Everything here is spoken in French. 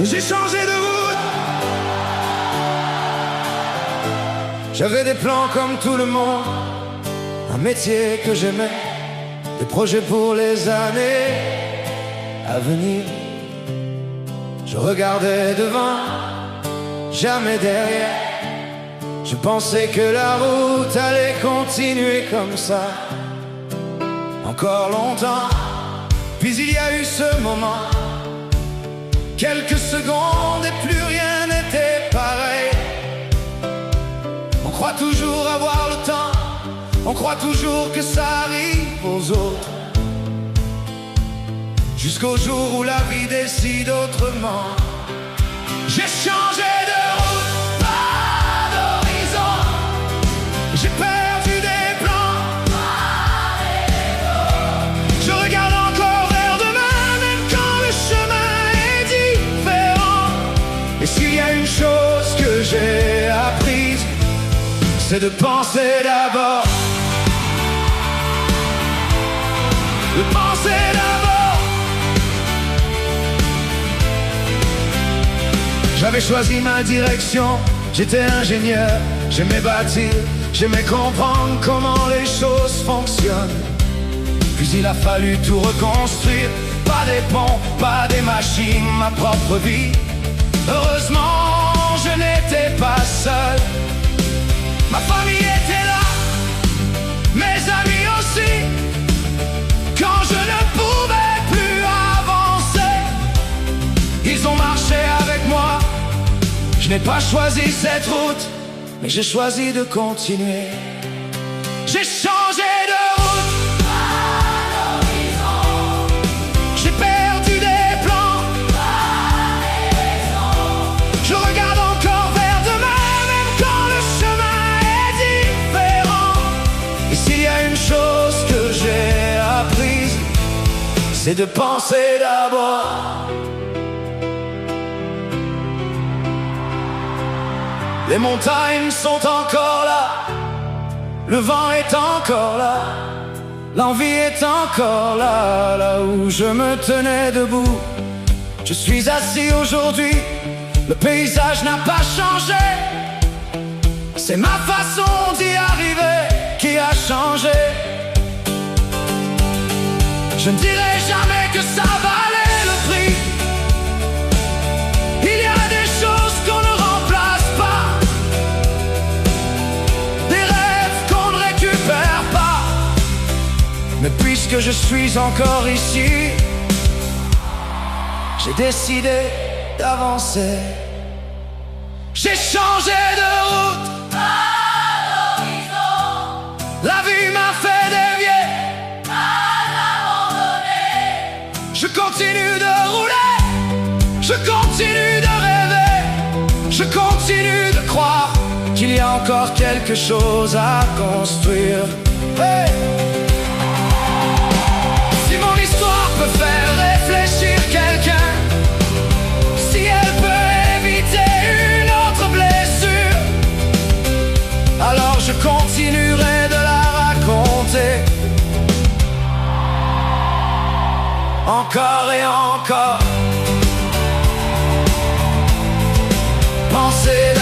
J'ai changé de route. J'avais des plans comme tout le monde, un métier que j'aimais, des projets pour les années à venir. Je regardais devant, jamais derrière. Je pensais que la route allait continuer comme ça encore longtemps. Puis il y a eu ce moment, quelques secondes et plus rien n'était pareil. On croit toujours avoir le temps, on croit toujours que ça arrive aux autres, jusqu'au jour où la vie décide autrement. J'ai changé de route, pas d'horizon. J'ai perdu des plans, je regarde encore vers demain, même quand le chemin est différent. Et s'il y a une chose que j'ai apprise, c'est de penser d'abord. De penser d'abord. J'avais choisi ma direction, j'étais ingénieur, j'aimais bâtir, j'aimais comprendre comment les choses fonctionnent. Puis il a fallu tout reconstruire, pas des ponts, pas des machines, ma propre vie. Heureusement, je n'étais pas seul. Ma famille était là, mes amis aussi. Quand je ne pouvais plus avancer, ils ont marché avec moi. Je n'ai pas choisi cette route, mais j'ai choisi de continuer. J'ai changé de route, pas d'horizon. J'ai perdu des plans, pas des raisons. Je regarde encore vers demain, même quand le chemin est différent. Et s'il y a une chose que j'ai apprise, c'est de penser d'abord. Les montagnes sont encore là, le vent est encore là, l'envie est encore là, là où je me tenais debout. Je suis assis aujourd'hui, le paysage n'a pas changé. C'est ma façon d'y arriver qui a changé. Je ne dirai jamais que ça valait le prix. Il y a des choses qu'on ne remplace pas, des rêves qu'on ne récupère pas. Mais puisque je suis encore ici, j'ai décidé d'avancer. J'ai changé de route, pas d'horizon. La vie m'a fait dévier, je continue de rouler, je continue de rêver, je continue de croire qu'il y a encore quelque chose à construire. Hey! Si mon histoire peut faire réfléchir quelqu'un, si elle peut éviter une autre blessure, alors je continuerai de la raconter. Encore et encore. Pensez